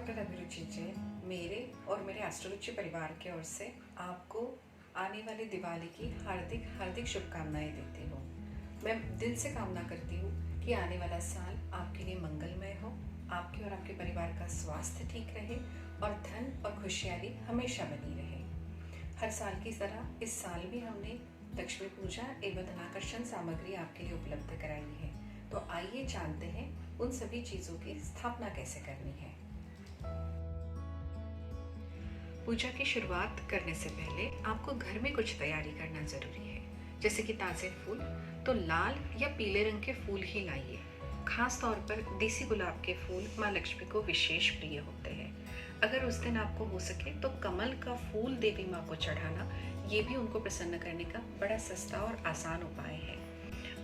Doctor अभिरुचि जैन मेरे और मेरे एस्ट्रोरुचि परिवार की ओर से आपको आने वाली दिवाली की हार्दिक हार्दिक शुभकामनाएं देती हूँ। मैं दिल से कामना करती हूँ कि आने वाला साल आपके लिए मंगलमय हो, आपके और आपके परिवार का स्वास्थ्य ठीक रहे और धन और खुशहाली हमेशा बनी रहे। हर साल की तरह इस साल भी हमने लक्ष्मी पूजा एवं धनाकर्षण सामग्री आपके लिए उपलब्ध कराई है। तो आइए जानते हैं उन सभी चीज़ों की स्थापना कैसे करनी है। पूजा की शुरुआत करने से पहले आपको घर में कुछ तैयारी करना जरूरी है, जैसे कि ताज़े फूल तो लाल या पीले रंग के फूल ही लाइए। खास तौर पर देसी गुलाब के फूल माँ लक्ष्मी को विशेष प्रिय होते हैं। अगर उस दिन आपको हो सके तो कमल का फूल देवी माँ को चढ़ाना, ये भी उनको प्रसन्न करने का बड़ा सस्ता और आसान उपाय है।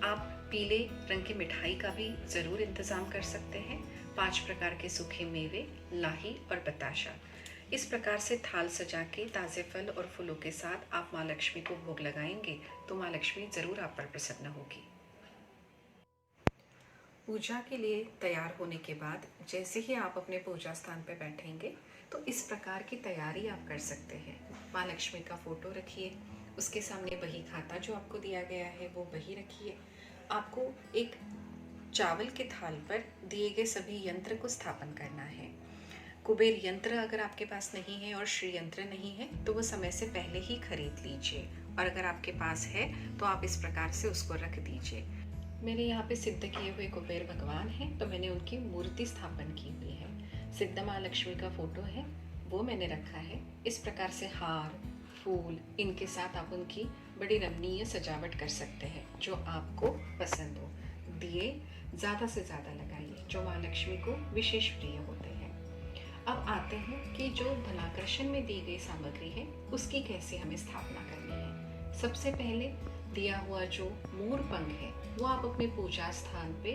आप पीले रंग की मिठाई का भी ज़रूर इंतज़ाम कर सकते हैं। 5 प्रकार के सूखे मेवे, लाही और बताशा। इस प्रकार से थाल सजा के ताज़े फल और फूलों के साथ आप माँ लक्ष्मी को भोग लगाएंगे तो माँ लक्ष्मी ज़रूर आप पर प्रसन्न होगी। पूजा के लिए तैयार होने के बाद जैसे ही आप अपने पूजा स्थान पर बैठेंगे तो इस प्रकार की तैयारी आप कर सकते हैं। माँ लक्ष्मी का फोटो रखिए, उसके सामने बही खाता जो आपको दिया गया है वो बही रखिए। आपको एक चावल के थाल पर दिए गए सभी यंत्र को स्थापन करना है। कुबेर यंत्र अगर आपके पास नहीं है और श्री यंत्र नहीं है तो वो समय से पहले ही खरीद लीजिए, और अगर आपके पास है तो आप इस प्रकार से उसको रख दीजिए। मेरे यहाँ पे सिद्ध किए हुए कुबेर भगवान हैं तो मैंने उनकी मूर्ति स्थापन की हुई है। सिद्ध माँ लक्ष्मी का फोटो है वो मैंने रखा है। इस प्रकार से हार फूल इनके साथ आप उनकी बड़ी रमणीय सजावट कर सकते हैं जो आपको पसंद हो। दिए ज़्यादा से ज़्यादा लगाइए जो माँ लक्ष्मी को विशेष प्रिय होते हैं। अब आते हैं कि जो धनाकर्षण में दी गई सामग्री है उसकी कैसे हमें स्थापना करनी है। सबसे पहले दिया हुआ जो मोर पंख है वो आप अपने पूजा स्थान पे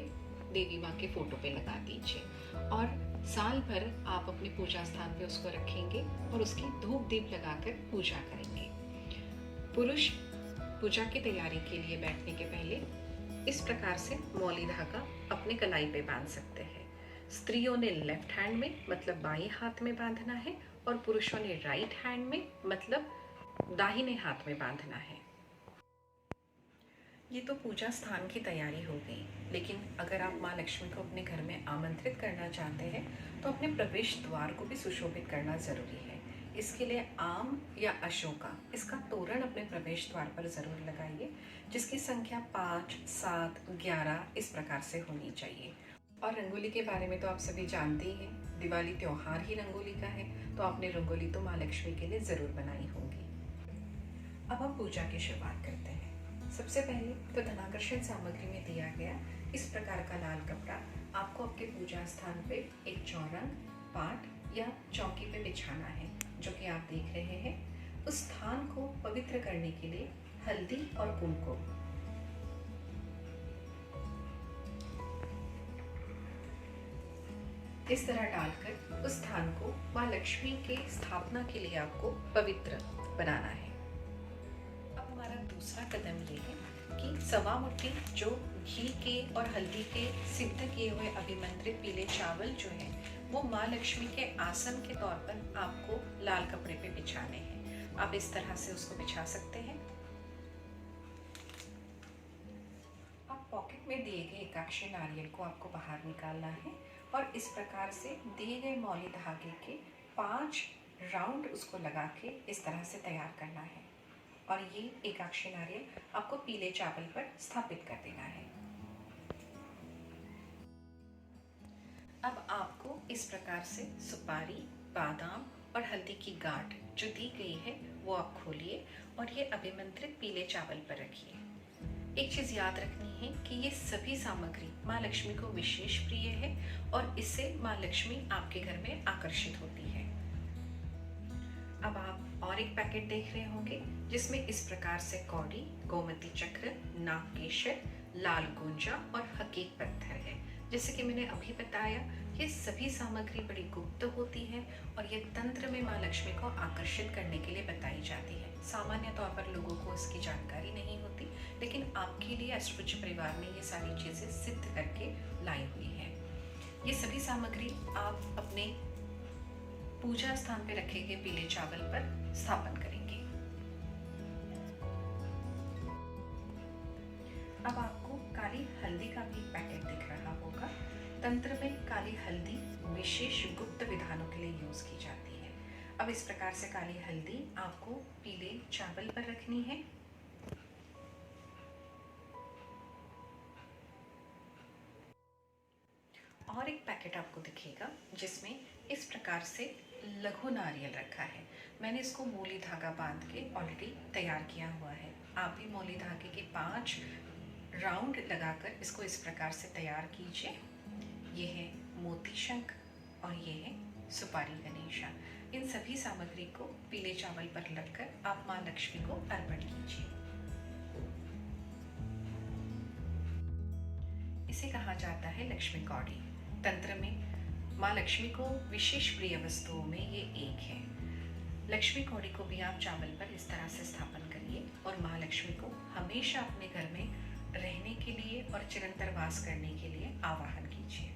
देवी माँ के फोटो पे लगा दीजिए और साल भर आप अपने पूजा स्थान पे उसको रखेंगे और उसकी धूप दीप लगाकर पूजा करेंगे। पुरुष पूजा की तैयारी के लिए बैठने के पहले इस प्रकार से मौली धागा अपने कलाई पे बांध सकते हैं। स्त्रियों ने लेफ्ट हैंड में मतलब बाएं हाथ में बांधना है और पुरुषों ने राइट हैंड में मतलब दाहिने हाथ में बांधना है। ये तो पूजा स्थान की तैयारी हो गई, लेकिन अगर आप माँ लक्ष्मी को अपने घर में आमंत्रित करना चाहते हैं तो अपने प्रवेश द्वार को भी सुशोभित करना ज़रूरी है। इसके लिए आम या अशोका इसका तोरण अपने प्रवेश द्वार पर ज़रूर लगाइए, जिसकी संख्या 5, 7, 11 इस प्रकार से होनी चाहिए। और रंगोली के बारे में तो आप सभी जानते ही हैं, दिवाली त्यौहार ही रंगोली का है, तो आपने रंगोली तो माँ लक्ष्मी के लिए ज़रूर बनाई होगी। अब हम पूजा की शुरुआत करते हैं। सबसे पहले तो धनाकर्षण सामग्री में दिया गया इस प्रकार का लाल कपड़ा आपको आपके पूजा स्थान पे एक चौरंग, पाट या चौकी पे बिछाना है, जो कि आप देख रहे हैं। उस स्थान को पवित्र करने के लिए हल्दी और कुमकुम इस तरह डालकर उस स्थान को माँ लक्ष्मी के स्थापना के लिए आपको पवित्र बनाना है। अब हमारा दूसरा कदम ये है कि 1.25 मुट्ठी जो घी के और हल्दी के सिद्ध किए हुए अभिमंत्रित पीले चावल जो है वो माँ लक्ष्मी के आसन के तौर पर आपको लाल कपड़े पे बिछाने हैं। आप इस तरह से उसको बिछा सकते हैं। अब पॉकेट में दिए गए एकाक्षी नारियल को आपको बाहर निकालना है और इस प्रकार से दिए गए मौली धागे के 5 राउंड उसको लगा के इस तरह से तैयार करना है और ये एकाक्षी नारियल आपको पीले चावल पर स्थापित कर देना है। अब आपको इस प्रकार से सुपारी, बादाम और हल्दी की गांठ जो दी गई है वो आप खोलिए और ये अभिमंत्रित पीले चावल पर रखिए। एक चीज़ याद रखनी है कि ये सभी सामग्री माँ लक्ष्मी को विशेष प्रिय है और इससे माँ लक्ष्मी आपके घर में आकर्षित होती है। अब आप और एक पैकेट देख रहे होंगे जिसमें इस प्रकार से कौड़ी, गोमती चक्र, नागकेशर, लाल गुंजा और हकीक पत्थर है। जैसे कि मैंने अभी बताया, ये सभी सामग्री बड़ी गुप्त होती है और ये तंत्र में माँ लक्ष्मी को आकर्षित करने के लिए बताई जाती है। सामान्य तौर पर लोगों को इसकी जानकारी नहीं होती, लेकिन आपके लिए एस्ट्रोरुचि परिवार ने ये सारी चीज़ें सिद्ध करके लाई हुई है। ये सभी सामग्री आप अपने पूजा स्थान पे रखे गए पीले चावल पर स्थापन करेंगे। अब आपको काली हल्दी का भी पैकेट दिख रहा होगा। तंत्र में काली हल्दी विशेष गुप्त विधानों के लिए यूज की जाती है। अब इस प्रकार से काली हल्दी आपको पीले चावल पर रखनी है। और एक पैकेट आपको दिखेगा जिसमें इस प्रकार से लघु नारियल रखा है। मैंने इसको मूली धागा बांध के ऑलरेडी तैयार किया हुआ है। आप भी मूली धागे के 5 राउंड लगाकर इसको इस प्रकार से तैयार कीजिए। ये है मोती शंख और ये है सुपारी गणेशा। इन सभी सामग्री को पीले चावल पर लगकर आप माँ लक्ष्मी को अर्पण कीजिए। इसे कहा जाता है लक्ष्मी कौड़ी। तंत्र में माँ लक्ष्मी को विशेष प्रिय वस्तुओं में ये एक है। लक्ष्मी कौड़ी को भी आप चावल पर इस तरह से स्थापन करिए और माँ लक्ष्मी को हमेशा अपने घर में रहने के लिए और चिरंतर वास करने के लिए आवाहन कीजिए।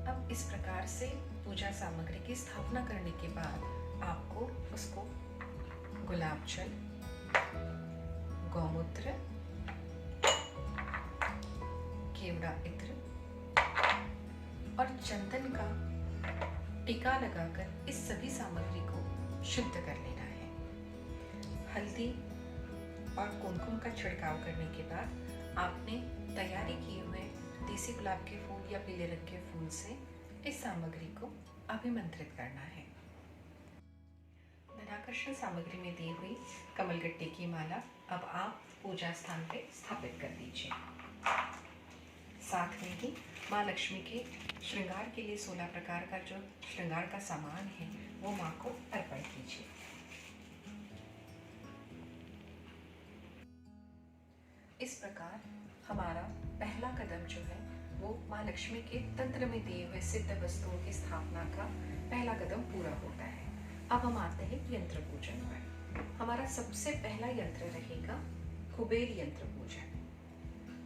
अब इस प्रकार से पूजा सामग्री की स्थापना करने के बाद आपको उसको गुलाब जल, गौमूत्र, केवड़ा इत्र और चंदन का टीका लगाकर इस सभी सामग्री को शुद्ध कर लेना है। हल्दी और कुमकुम का छिड़काव करने के बाद आपने तैयारी किए हुए देसी गुलाब के फूल या पीले रंग के फूल से इस सामग्री को अभिमंत्रित करना है। धनाकर्षण सामग्री में दी हुई कमलगट्टे की माला अब आप पूजा स्थान पे स्थापित कर दीजिए। साथ में ही माँ लक्ष्मी के श्रृंगार के लिए 16 प्रकार का जो श्रृंगार का सामान है वो माँ को अर्पण कीजिए। इस प्रकार हमारा पहला कदम जो है वो माँ लक्ष्मी के तंत्र में दिए हुए सिद्ध वस्तुओं की स्थापना का पहला कदम पूरा होता है। अब हम आते हैं यंत्र पूजन पर। हमारा सबसे पहला यंत्र रहेगा कुबेर यंत्र पूजन।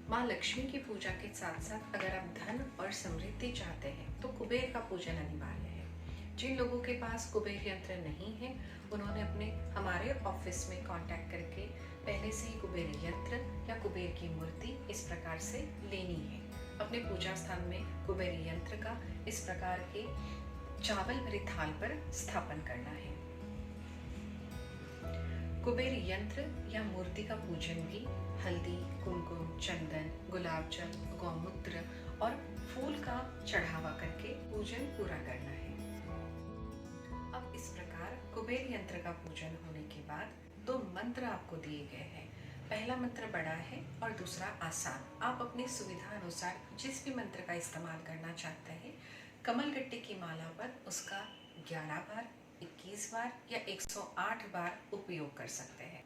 माँ लक्ष्मी की पूजा के साथ साथ अगर आप धन और समृद्धि चाहते हैं तो कुबेर का पूजन अनिवार्य है। जिन लोगों के पास कुबेर यंत्र नहीं है उन्होंने अपने हमारे ऑफिस में कांटेक्ट करके पहले से ही कुबेर यंत्र या कुबेर की मूर्ति इस प्रकार से लेनी है। अपने पूजा स्थान में कुबेर यंत्र का इस प्रकार के चावल भरे थाल पर स्थापन करना है। कुबेर यंत्र या मूर्ति का पूजन भी हल्दी, कुमकुम, चंदन, गुलाब जल, गौमूत्र और फूल का चढ़ावा करके पूजन पूरा करना है। अब इस प्रकार कुबेर यंत्र का पूजन होने के बाद 2 मंत्र आपको दिए गए हैं। पहला मंत्र बड़ा है और दूसरा आसान। आप अपनी सुविधा अनुसार जिस भी मंत्र का इस्तेमाल करना चाहते हैं कमलगट्टे की माला पर उसका 11 बार, 21 बार या 108 बार उपयोग कर सकते हैं।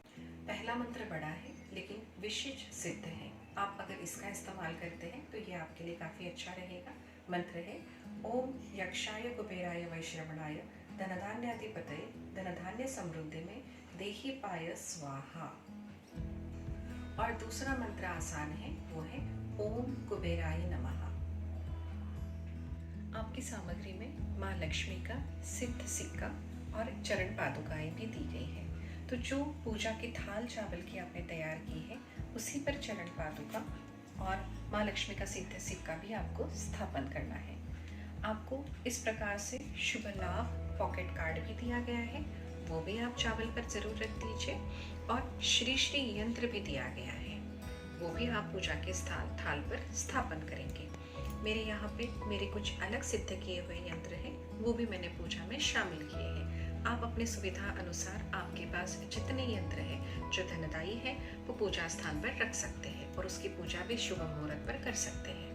पहला मंत्र बड़ा है लेकिन विशेष सिद्ध है। आप अगर इसका इस्तेमाल करते हैं तो ये आपके लिए काफ़ी अच्छा रहेगा। मंत्र है ओम यक्षाय कुबेराय वैश्रवणाय धनधान्याधिपतये धनधान्य समृद्धि में देहि पाय स्वाहा। और दूसरा मंत्र आसान है, वो है ओम कुबेराय नमः। आपकी सामग्री में माँ लक्ष्मी का सिद्ध सिक्का और चरण पादुकाएं भी दी गई है। तो जो पूजा की थाल चावल की आपने तैयार की है उसी पर चरण पादुका और माँ लक्ष्मी का सिद्ध सिक्का भी आपको स्थापन करना है। आपको इस प्रकार से शुभ लाभ पॉकेट कार्ड भी दिया गया है, वो भी आप चावल पर जरूर रख दीजिए। और श्री श्री यंत्र भी दिया गया है, वो भी आप पूजा के थाल पर स्थापन करेंगे। मेरे यहाँ पे मेरे कुछ अलग सिद्ध किए हुए यंत्र हैं, वो भी मैंने पूजा में शामिल किए हैं। आप अपने सुविधा अनुसार आपके पास जितने यंत्र हैं जो धनदायी है वो पूजा स्थान पर रख सकते हैं और उसकी पूजा भी शुभ मुहूर्त पर कर सकते हैं।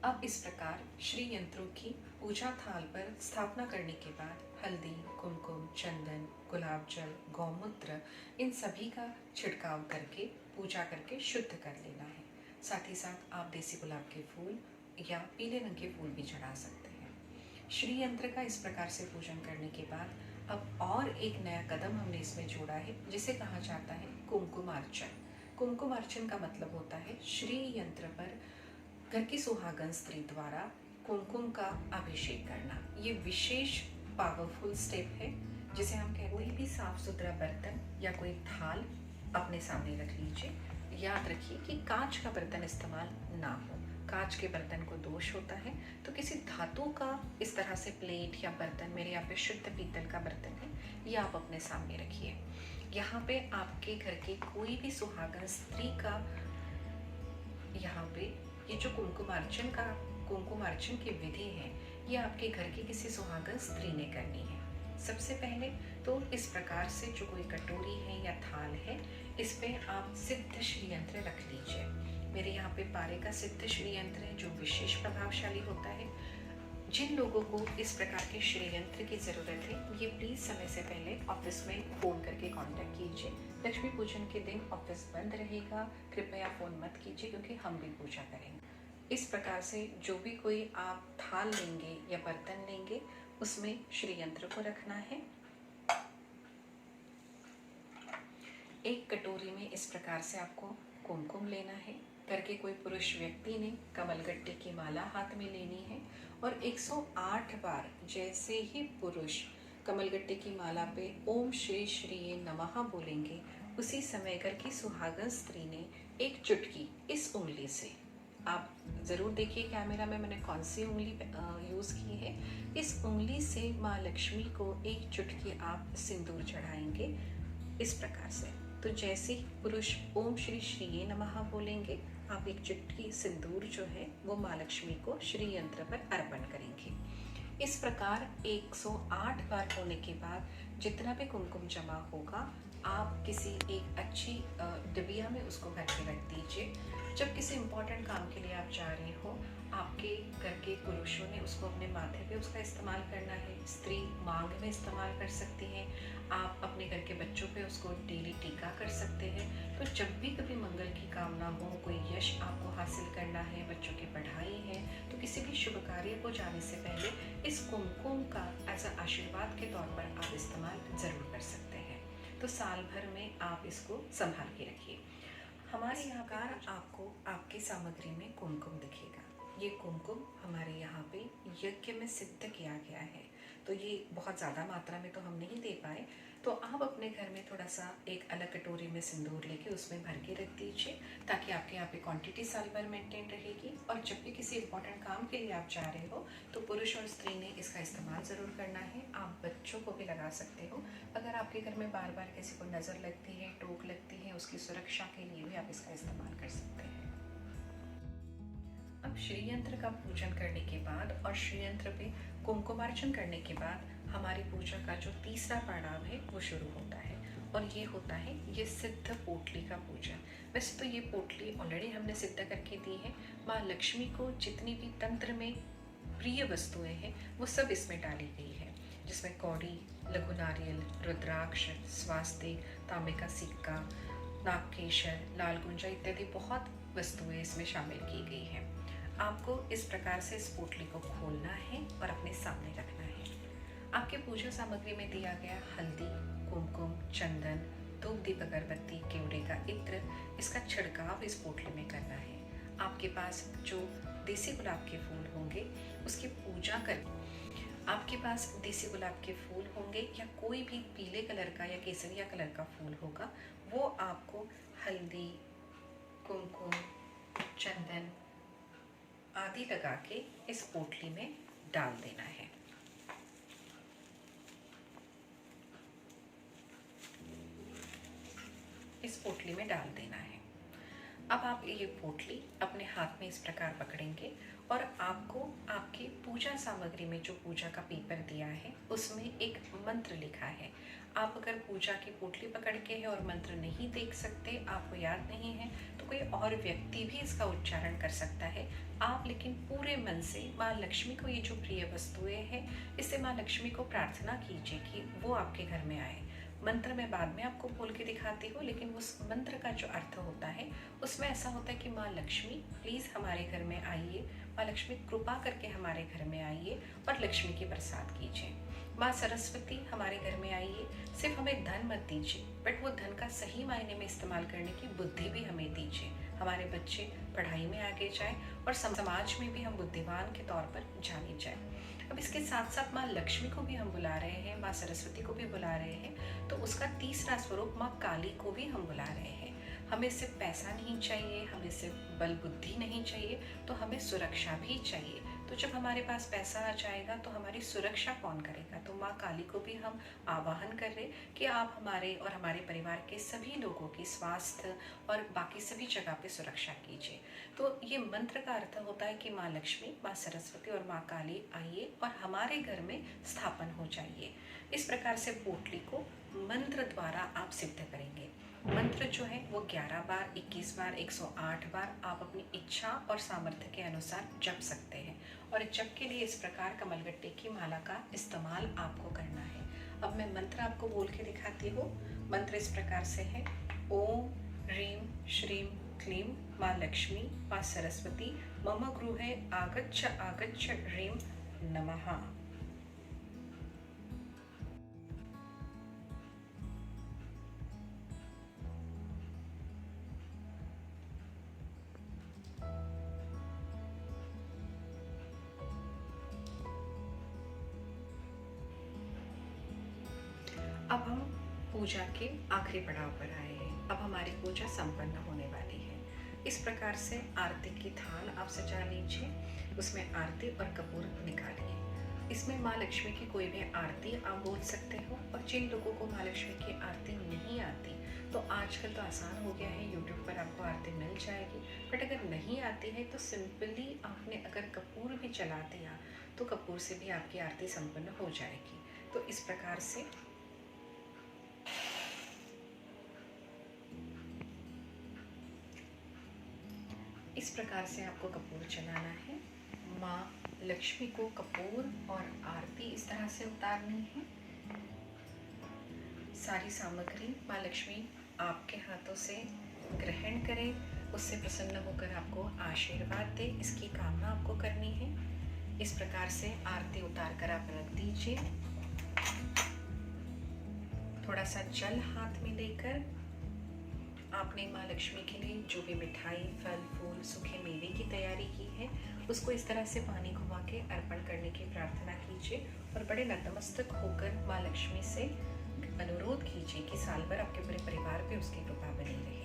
अब इस प्रकार श्री यंत्रों की पूजा थाल पर स्थापना करने के बाद हल्दी, कुमकुम, चंदन, गुलाब जल, गौमूत्र इन सभी का छिड़काव करके पूजा करके शुद्ध कर लेना है। साथ ही साथ आप देसी गुलाब के फूल या पीले रंग के फूल भी चढ़ा सकते हैं। श्री यंत्र का इस प्रकार से पूजन करने के बाद अब और एक नया कदम हमने इसमें जोड़ा है जिसे कहा जाता है कुमकुमार्चन। कुमकुम अर्चन का मतलब होता है श्री यंत्र पर घर की सुहागन स्त्री द्वारा कुमकुम का अभिषेक करना। ये विशेष पावरफुल स्टेप है जिसे हम कहते हैं। कोई भी साफ सुथरा बर्तन या कोई थाल अपने सामने रख लीजिए। याद रखिए कि कांच का बर्तन इस्तेमाल ना हो। कांच के बर्तन को दोष होता है, तो किसी धातु का इस तरह से प्लेट या बर्तन, मेरे यहाँ पे शुद्ध पीतल का बर्तन है, ये आप अपने सामने रखिए। यहाँ पे आपके घर के कोई भी सुहागन स्त्री का, यहाँ पे ये जो कुमकुम अर्चन की विधि है, ये आपके घर की किसी सुहागन स्त्री ने करनी है। सबसे पहले तो इस प्रकार से जो कोई कटोरी है या थाल है, इस पे आप सिद्ध श्री यंत्र रख लीजिए। मेरे यहाँ पे पारे का सिद्ध श्री यंत्र है जो विशेष प्रभावशाली होता है। जिन लोगों को इस प्रकार के श्री यंत्र की ज़रूरत है, ये प्लीज़ समय से पहले ऑफिस में फ़ोन करके कांटेक्ट कीजिए। लक्ष्मी पूजन के दिन ऑफिस बंद रहेगा, कृपया फ़ोन मत कीजिए क्योंकि हम भी पूजा करेंगे। इस प्रकार से जो भी कोई आप थाल लेंगे या बर्तन लेंगे, उसमें श्री यंत्र को रखना है। एक कटोरी में इस प्रकार से आपको कुमकुम लेना है। घर के कोई पुरुष व्यक्ति ने कमलगट्टे की माला हाथ में लेनी है और 108 बार जैसे ही पुरुष कमलगट्टे की माला पे ओम श्री श्री नमः बोलेंगे, उसी समय घर की सुहागन स्त्री ने एक चुटकी इस उंगली से, आप ज़रूर देखिए कैमरा में मैंने कौन सी उंगली यूज़ की है, इस उंगली से माँ लक्ष्मी को एक चुटकी आप सिंदूर चढ़ाएंगे इस प्रकार से। तो जैसे ही पुरुष ओम श्री श्री नमः बोलेंगे, आप एक चुटकी सिंदूर जो है वो माँ लक्ष्मी को श्री यंत्र पर अर्पण करेंगे। इस प्रकार 108 बार होने के बाद जितना भी कुमकुम जमा होगा, आप किसी एक अच्छी डिबिया में उसको भर के रख दीजिए। जब किसी इम्पोर्टेंट काम के लिए आप जा रहे हो, आपके घर के पुरुषों ने उसको अपने माथे पे उसका इस्तेमाल करना है, स्त्री मांग में इस्तेमाल कर सकती हैं, आप अपने घर के बच्चों पे उसको डेली टीका कर सकते हैं। तो जब भी कभी मंगल की कामना हो, कोई यश आपको हासिल करना है, बच्चों की पढ़ाई है, तो किसी भी शुभ कार्य को जाने से पहले इस कुमकुम का एज अ आशीर्वाद के तौर पर आप इस्तेमाल ज़रूर कर सकते हैं। तो साल भर में आप इसको संभाल के रखिए। हमारे यहाँ पर आपको आपकी सामग्री में कुमकुम दिखेगा। ये कुमकुम हमारे यहाँ पे यज्ञ में सिद्ध किया गया है, तो ये बहुत ज़्यादा मात्रा में तो हम नहीं दे पाए, तो आप अपने घर में थोड़ा सा एक अलग कटोरी में सिंदूर लेके उसमें भर के रख दीजिए, ताकि आपके यहाँ पे क्वांटिटी साल भर मेंटेन रहेगी। और जब भी किसी इंपॉर्टेंट काम के लिए आप जा रहे हो, तो पुरुष और स्त्री ने इसका इस्तेमाल ज़रूर करना है। आप बच्चों को भी लगा सकते हो। अगर आपके घर में बार बार किसी को नज़र लगती है, टोक लगती है, उसकी सुरक्षा के लिए भी आप इसका इस्तेमाल कर सकते हैं। अब श्री यंत्र का पूजन करने के बाद और श्री यंत्र पे कुमकुमार्चन करने के बाद हमारी पूजा का जो तीसरा पड़ाव है वो शुरू होता है, और ये होता है ये सिद्ध पोटली का पूजन। वैसे तो ये पोटली ऑलरेडी हमने सिद्ध करके दी है। माँ लक्ष्मी को जितनी भी तंत्र में प्रिय वस्तुएं हैं वो सब इसमें डाली गई है, जिसमें कौड़ी, लघु नारियल, रुद्राक्ष, स्वास्तिक, तांबे का सिक्का, नागकेशर, लाल गुंजा इत्यादि बहुत वस्तुएं इसमें शामिल की गई हैं। आपको इस प्रकार से इस पोटली को खोलना है और अपने सामने रखना है। आपके पूजा सामग्री में दिया गया हल्दी, कुमकुम, चंदन, धूप, दीप, अगरबत्ती, केवड़े का इत्र, इसका छिड़काव इस पोटली में करना है। आपके पास जो देसी गुलाब के फूल होंगे उसकी पूजा कर, आपके पास देसी गुलाब के फूल होंगे या कोई भी पीले कलर का या केसरिया कलर का फूल होगा, वो आपको हल्दी, कुमकुम, चंदन आदि लगा के इस पोटली में डाल देना है। इस पोटली में डाल देना है। अब आप ये पोटली अपने हाथ में इस प्रकार पकड़ेंगे और आपको आपकी पूजा सामग्री में जो पूजा का पेपर दिया है उसमें एक मंत्र लिखा है। आप अगर पूजा की पोटली पकड़ के है और मंत्र नहीं देख सकते, आपको याद नहीं है, तो कोई और व्यक्ति भी इसका उच्चारण कर सकता है। आप लेकिन पूरे मन से माँ लक्ष्मी को ये जो प्रिय वस्तुएं हैं, इससे माँ लक्ष्मी को प्रार्थना कीजिए कि वो आपके घर में आए। मंत्र मैं बाद में आपको बोल के दिखाती हूँ, लेकिन उस मंत्र का जो अर्थ होता है उसमें ऐसा होता है कि माँ लक्ष्मी प्लीज़ हमारे घर में आइए, माँ लक्ष्मी कृपा करके हमारे घर में आइए और लक्ष्मी की प्रसाद कीजिए। माँ सरस्वती हमारे घर में आइए, सिर्फ हमें धन मत दीजिए, बट वो धन का सही मायने में इस्तेमाल करने की बुद्धि भी हमें दीजिए। हमारे बच्चे पढ़ाई में आगे जाएं और समाज में भी हम बुद्धिमान के तौर पर जाने जाएं। अब इसके साथ साथ माँ लक्ष्मी को भी हम बुला रहे हैं, माँ सरस्वती को भी बुला रहे हैं, तो उसका तीसरा स्वरूप माँ काली को भी हम बुला रहे हैं। हमें सिर्फ पैसा नहीं चाहिए, हमें सिर्फ बल बुद्धि नहीं चाहिए, तो हमें सुरक्षा भी चाहिए। तो जब हमारे पास पैसा आ जाएगा तो हमारी सुरक्षा कौन करेगा? तो माँ काली को भी हम आवाहन कर रहे कि आप हमारे और हमारे परिवार के सभी लोगों की स्वास्थ्य और बाकी सभी जगह पे सुरक्षा कीजिए। तो ये मंत्र का अर्थ होता है कि माँ लक्ष्मी, माँ सरस्वती और माँ काली आइए और हमारे घर में स्थापन हो जाइए। इस प्रकार से पोटली को मंत्र द्वारा आप सिद्ध करेंगे। मंत्र जो है वो 11 बार, 21 बार, 108 बार आप अपनी इच्छा और सामर्थ्य के अनुसार जप सकते हैं। और जप के लिए इस प्रकार कमलगट्टे की माला का इस्तेमाल आपको करना है। अब मैं मंत्र आपको बोल के दिखाती हूँ। मंत्र इस प्रकार से है, ओम ह्रीं श्रीं क्लीं माँ लक्ष्मी माँ सरस्वती मम गृहे आगच्छ आगच्छ ह्रीं नमः। अब हम पूजा के आखिरी पड़ाव पर आए हैं। अब हमारी पूजा संपन्न होने वाली है। इस प्रकार से आरती की थाल आप सजा लीजिए, उसमें आरती और कपूर निकालिए। इसमें माँ लक्ष्मी की कोई भी आरती आप बोल सकते हो। और जिन लोगों को माँ लक्ष्मी की आरती नहीं आती, तो आजकल तो आसान हो गया है, यूट्यूब पर आपको आरती मिल जाएगी। बट अगर नहीं आती है तो सिंपली आपने अगर कपूर भी जला दिया तो कपूर से भी आपकी आरती संपन्न हो जाएगी। तो इस प्रकार से आपको कपूर जलाना है। माँ लक्ष्मी को कपूर और आरती इस तरह से उतारनी है। सारी सामग्री माँ लक्ष्मी आपके हाथों से ग्रहण करें, उससे प्रसन्न होकर आपको आशीर्वाद दे, इसकी कामना आपको करनी है। इस प्रकार से आरती उतार कर आप रख दीजिए। थोड़ा सा जल हाथ में लेकर आपने माँ लक्ष्मी के लिए जो भी मिठाई, फल, फूल, सूखे मेवे की तैयारी की है, उसको इस तरह से पानी घुमा के अर्पण करने की प्रार्थना कीजिए और बड़े नतमस्तक होकर माँ लक्ष्मी से अनुरोध कीजिए कि साल भर आपके पूरे परिवार पे उसकी कृपा बनी रहे।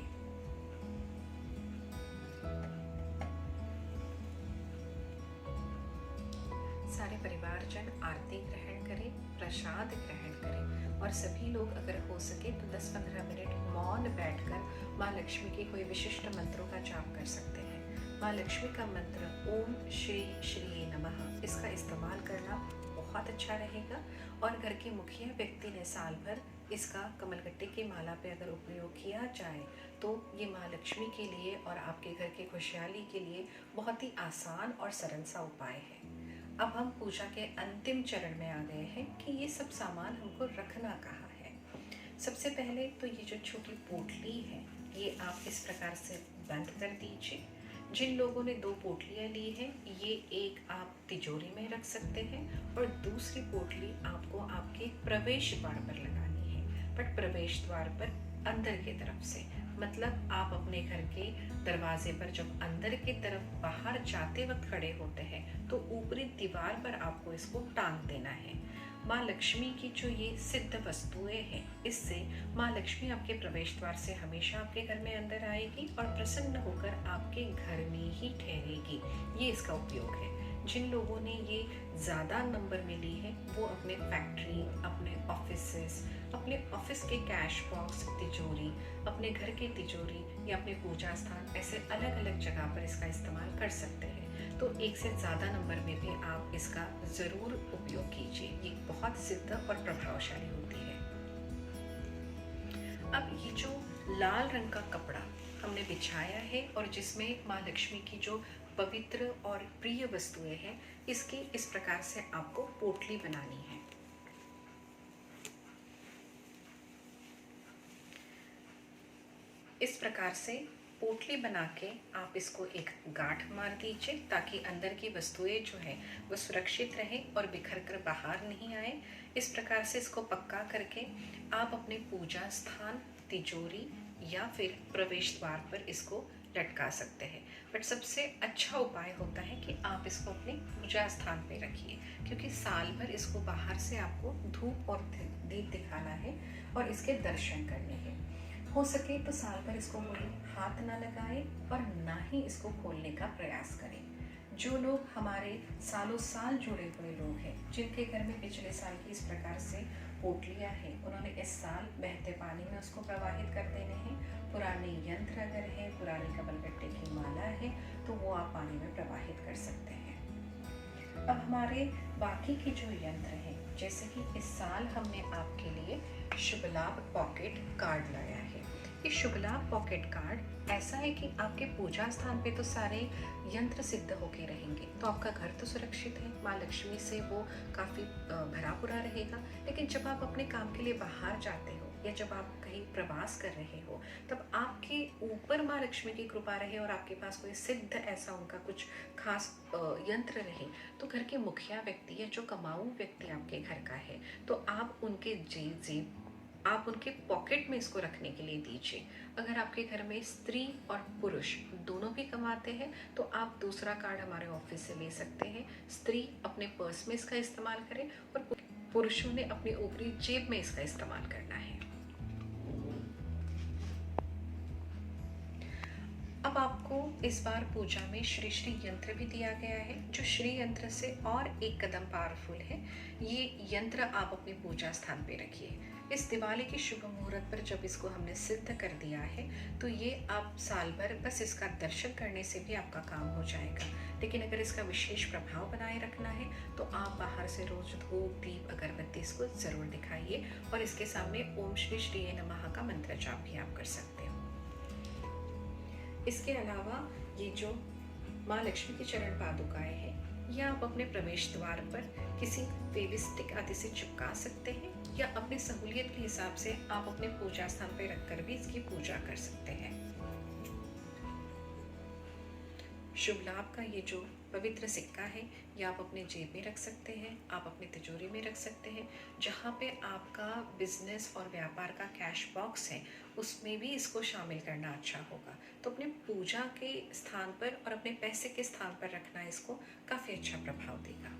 सारे परिवारजन आरती ग्रहण करें, प्रसाद ग्रहण करें और सभी लोग अगर हो सके तो 10-15 मिनट मौन बैठकर माँ लक्ष्मी के कोई विशिष्ट मंत्रों का जाप कर सकते हैं। माँ लक्ष्मी का मंत्र ओम श्री श्री नमः, इसका इस्तेमाल करना बहुत अच्छा रहेगा। और घर के मुखिया व्यक्ति ने साल भर इसका कमलगट्टे की माला पे अगर उपयोग किया जाए तो ये माँ लक्ष्मी के लिए और आपके घर की खुशहाली के लिए बहुत ही आसान और सरल सा उपाय है। अब हम पूजा के अंतिम चरण में आ गए हैं कि ये सब सामान हमको रखना कहाँ है। सबसे पहले तो ये जो छोटी पोटली है ये आप इस प्रकार से बंद कर दीजिए। जिन लोगों ने 2 पोटलियाँ ली हैं, ये एक आप तिजोरी में रख सकते हैं और दूसरी पोटली आपको आपके प्रवेश द्वार पर लगानी है। बट प्रवेश द्वार पर अंदर की तरफ से, मतलब आप अपने घर के दरवाजे पर जब अंदर की तरफ बाहर जाते वक्त खड़े होते हैं तो ऊपरी दीवार पर आपको इसको टांग देना है। माँ लक्ष्मी की जो ये सिद्ध वस्तुएं हैं, इससे माँ लक्ष्मी आपके प्रवेश द्वार से हमेशा आपके घर में अंदर आएगी और प्रसन्न होकर आपके घर में ही ठहरेगी। ये इसका उपयोग है। जिन लोगों ने ये ज़्यादा नंबर में ली है वो अपने फैक्ट्री, अपने ऑफिसेस, अपने ऑफिस के कैश बॉक्स तिजोरी, अपने घर की तिजोरी या अपने पूजा स्थान, ऐसे अलग अलग जगह पर इसका इस्तेमाल कर सकते हैं। तो 1 से ज़्यादा नंबर में भी आप इसका ज़रूर उपयोग कीजिए। ये बहुत सिद्ध और प्रभावशाली होती है। अब ये जो लाल रंग का कपड़ा हमने बिछाया है और जिसमें माँ लक्ष्मी की जो पवित्र और प्रिय वस्तुएं हैं, इसकी इस प्रकार से आपको पोटली बनानी है। इस प्रकार से पोटली बना के आप इसको एक गांठ मार दीजिए ताकि अंदर की वस्तुएं जो है वो सुरक्षित रहे और बिखर कर बाहर नहीं आए। इस प्रकार से इसको पक्का करके आप अपने पूजा स्थान, तिजोरी या फिर प्रवेश द्वार पर इसको लटका सकते हैं। बट सबसे अच्छा उपाय होता है कि आप इसको अपने पूजा स्थान पे रखिए, क्योंकि साल भर इसको बाहर से आपको धूप और दीप दिखाना है और इसके दर्शन करने हैं। हो सके तो साल भर इसको कोई हाथ ना लगाए और ना ही इसको खोलने का प्रयास करें। जो लोग हमारे सालों साल जुड़े हुए लोग हैं, जिनके घर में पिछले साल की इस प्रकार से पोटलियाँ हैं, उन्होंने इस साल बहते पानी में उसको प्रवाहित कर देने हैं। पुराने यंत्र अगर है, पुरानी कमलगट्टे की माला है, तो वो आप पानी में प्रवाहित कर सकते हैं। अब हमारे बाकी के जो यंत्र हैं, जैसे कि इस साल हमने आपके लिए शुभ लाभ पॉकेट कार्ड लाया है। ये शुभ लाभ पॉकेट कार्ड ऐसा है कि आपके पूजा स्थान पे तो सारे यंत्र सिद्ध होके रहेंगे, तो आपका घर तो सुरक्षित है, माँ लक्ष्मी से वो काफ़ी भरा पूरा रहेगा। लेकिन जब आप अपने काम के लिए बाहर जाते हो या जब आप कहीं प्रवास कर रहे हो, तब आपके ऊपर माँ लक्ष्मी की कृपा रहे और आपके पास कोई सिद्ध ऐसा उनका कुछ खास यंत्र रहे, तो घर के मुखिया व्यक्ति या जो कमाऊ व्यक्ति आपके घर का है, तो आप उनके जेब आप उनके पॉकेट में इसको रखने के लिए दीजिए। अगर आपके घर में स्त्री और पुरुष दोनों भी कमाते हैं, तो आप दूसरा कार्ड हमारे ऑफिस से ले सकते हैं। स्त्री अपने पर्स में इसका इस्तेमाल करें और पुरुषों ने अपनी ऊपरी जेब में इसका इस्तेमाल करना है। अब आपको इस बार पूजा में श्री श्री यंत्र भी दिया गया है, जो श्री यंत्र से और एक कदम पावरफुल है। ये यंत्र आप अपनी पूजा स्थान पे रखिए। इस दिवाली के शुभ मुहूर्त पर जब इसको हमने सिद्ध कर दिया है, तो ये आप साल भर बस इसका दर्शन करने से भी आपका काम हो जाएगा। लेकिन अगर इसका विशेष प्रभाव बनाए रखना है, तो आप बाहर से रोज धूप, दीप, अगरबत्ती इसको जरूर दिखाइए और इसके सामने ओम श्री श्री नमः का मंत्र जाप भी आप कर सकते हो। इसके अलावा ये जो माँ लक्ष्मी की चरण पादुकाएं हैं, ये आप अपने प्रवेश द्वार पर किसी फेविस्टिक आदि से चिपका सकते हैं या अपने सहूलियत के हिसाब से आप अपने पूजा स्थान पर रखकर भी इसकी पूजा कर सकते हैं। शुभ लाभ का ये जो पवित्र सिक्का है, ये आप अपने जेब में रख सकते हैं, आप अपने तिजोरी में रख सकते हैं। जहाँ पे आपका बिजनेस और व्यापार का कैश बॉक्स है, उसमें भी इसको शामिल करना अच्छा होगा। तो अपने पूजा के स्थान पर और अपने पैसे के स्थान पर रखना इसको काफ़ी अच्छा प्रभाव देगा।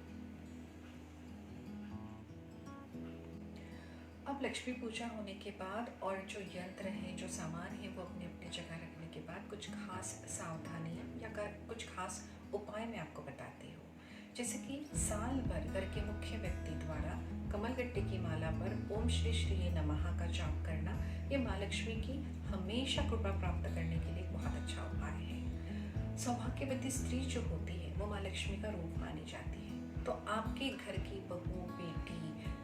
अब लक्ष्मी पूजा होने के बाद और जो यंत्र हैं, जो सामान है, वो अपने अपनी जगह रखने के बाद कुछ खास सावधानियाँ या कुछ खास उपाय मैं आपको बताती हूँ। जैसे कि साल भर घर के मुख्य व्यक्ति द्वारा कमलगट्टे की माला पर ओम श्री श्री नमः का जाप करना, ये माँ लक्ष्मी की हमेशा कृपा प्राप्त करने के लिए बहुत अच्छा उपाय है। सौभाग्यवती स्त्री जो होती है, वो माँ लक्ष्मी का रूप मानी जाती है। तो आपके घर की बहू, बेटी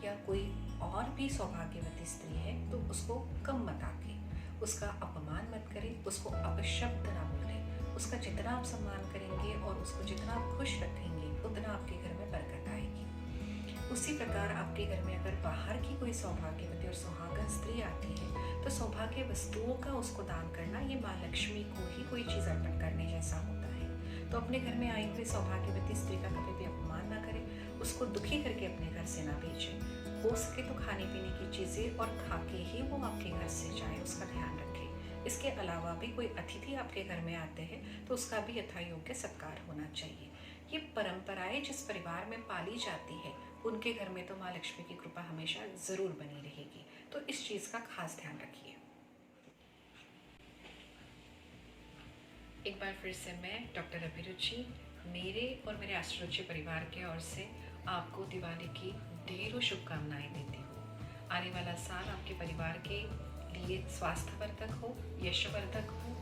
या कोई और भी सौभाग्यवती स्त्री है, तो उसको कम मत आके, उसका अपमान मत करें, उसको अपशब्द ना बोलें। उसका जितना आप सम्मान करेंगे और उसको जितना आप खुश रखेंगे, उतना आपके घर में बरकत आएगी। उसी प्रकार आपके घर में अगर बाहर की कोई सौभाग्यवती और सुहागन स्त्री आती है, तो सौभाग्य वस्तुओं का उसको दान करना, ये माँ लक्ष्मी को ही कोई चीज़ अर्पण करने जैसा होता है। तो अपने घर में आई हुई सौभाग्यवती स्त्री का कभी भी अपमान ना करें, उसको दुखी करके अपने घर से ना भेजें। हो सके तो खाने पीने की चीज़ें और खा के ही वो आपके घर से जाए, उसका ध्यान रखें। इसके अलावा भी कोई अतिथि आपके घर में आते हैं, तो उसका भी यथायोग्य सत्कार होना चाहिए। ये परंपराएं जिस परिवार में पाली जाती है, उनके घर में तो माँ लक्ष्मी की कृपा हमेशा ज़रूर बनी रहेगी। तो इस चीज़ का खास ध्यान रखिए। एक बार फिर से मैं डॉक्टर अभिरुचि, मेरे और मेरे एस्ट्रोरुचि परिवार की ओर से आपको दिवाली की ढेरों शुभकामनाएं देती हूँ। आने वाला साल आपके परिवार के लिए स्वास्थ्यवर्धक हो, यशवर्धक हो